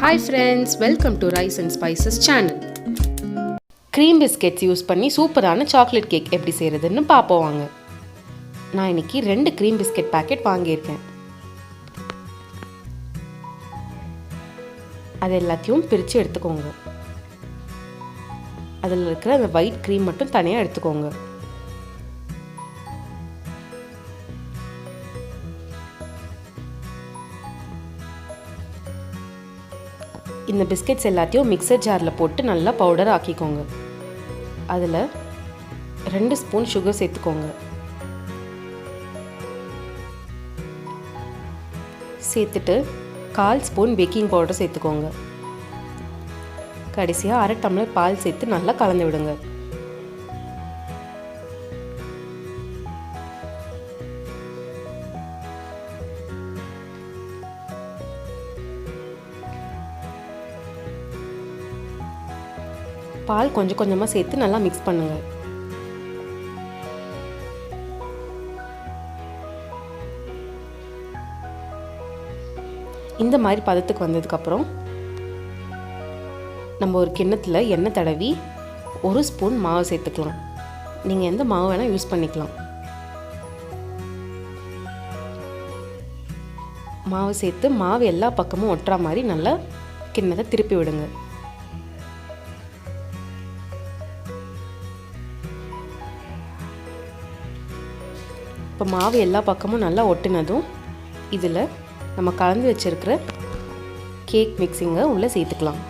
Hi friends, welcome to Rice and Spices channel. Cream biscuits use பண்ணி சூப்பரான chocolate cake எப்படி செய்கிறதுன்னு பார்ப்போம் வாங்க. நான் இன்னைக்கு 2 cream biscuit packet வாங்கியிருக்கேன். அது எல்லாத்தையும் பிரித்து எடுத்துக்கோங்க. அதில் இருக்கிற அந்த ஒயிட் க்ரீம் மட்டும் தனியாக எடுத்துக்கோங்க. இந்த பிஸ்கெட்ஸ் எல்லாத்தையும் மிக்சர் ஜாரில் போட்டு நல்லா பவுடர் ஆக்கிக்கோங்க. அதில் 2 ஸ்பூன் சுகர் சேர்த்துக்கோங்க. சேர்த்துட்டு 1/4 ஸ்பூன் பேக்கிங் பவுடர் சேர்த்துக்கோங்க. கடைசியாக 1/2 டம்ளர் பால் சேர்த்து நல்லா கலந்து விடுங்க. பால் கொஞ்சம் கொஞ்சமாக சேர்த்து நல்லா மிக்ஸ் பண்ணுங்க. இந்த மாதிரி பதத்துக்கு வந்ததுக்கப்புறம் நம்ம ஒரு கிண்ணத்தில் எண்ணெய் தடவி 1 ஸ்பூன் மாவு சேர்த்துக்கலாம். நீங்கள் எந்த மாவு வேணால் யூஸ் பண்ணிக்கலாம். மாவு சேர்த்து மாவு எல்லா பக்கமும் ஒட்டுற மாதிரி நல்லா கிண்ணத்தை திருப்பி விடுங்க. இப்போ மாவு எல்லா பக்கமும் நல்லா ஒட்டினதும் இதில் நம்ம கலந்து வச்சுருக்கிற கேக் மிக்ஸிங்கை உள்ளே சேர்த்துக்கலாம்.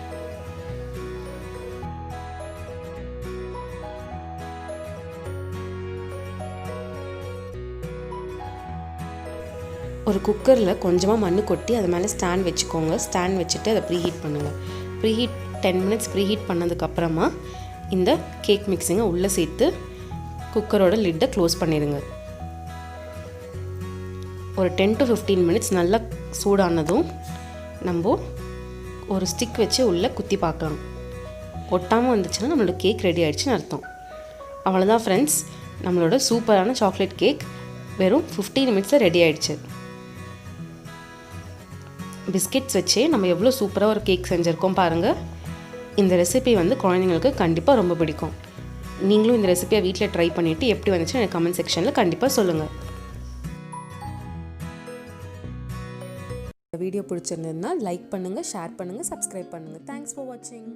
ஒரு குக்கரில் கொஞ்சமாக மண் கொட்டி அது மேலே ஸ்டாண்ட் வச்சுக்கோங்க. ஸ்டாண்ட் வச்சுட்டு அதை ப்ரீஹீட் பண்ணுங்கள். ப்ரீஹீட் 10 மினிட்ஸ் ப்ரீஹீட் பண்ணதுக்கப்புறமா இந்த கேக் மிக்ஸிங்கை உள்ளே சேர்த்து குக்கரோட லிட்டை க்ளோஸ் பண்ணிடுங்க. ஒரு 10 to 15 மினிட்ஸ் நல்லா சூடானதும் நம்ம ஒரு ஸ்டிக் வச்சு உள்ளே குத்தி பார்க்கலாம். ஒட்டாமல் வந்துச்சுன்னா நம்மளோட கேக் ரெடி ஆகிடுச்சின்னு அர்த்தம். அவ்வளோதான் ஃப்ரெண்ட்ஸ், நம்மளோட சூப்பரான சாக்லேட் கேக் வெறும் 15 மினிட்ஸில் ரெடி ஆகிடுச்சு. பிஸ்கெட்ஸ் வச்சே நம்ம எவ்வளோ சூப்பராக ஒரு கேக் செஞ்சுருக்கோம் பாருங்கள். இந்த ரெசிபி குழந்தைங்களுக்கு கண்டிப்பாக ரொம்ப பிடிக்கும். நீங்களும் இந்த ரெசிபியை வீட்டில் ட்ரை பண்ணிவிட்டு எப்படி வந்துச்சுன்னு எனக்கு கமெண்ட் செக்ஷனில் கண்டிப்பாக சொல்லுங்கள். வீடியோ பிடிச்சிருந்ததுன்னா லைக் பண்ணுங்கள், ஷேர் பண்ணுங்கள், சப்ஸ்கிரைப் பண்ணுங்கள். தேங்க்ஸ் ஃபார் வாட்சிங்.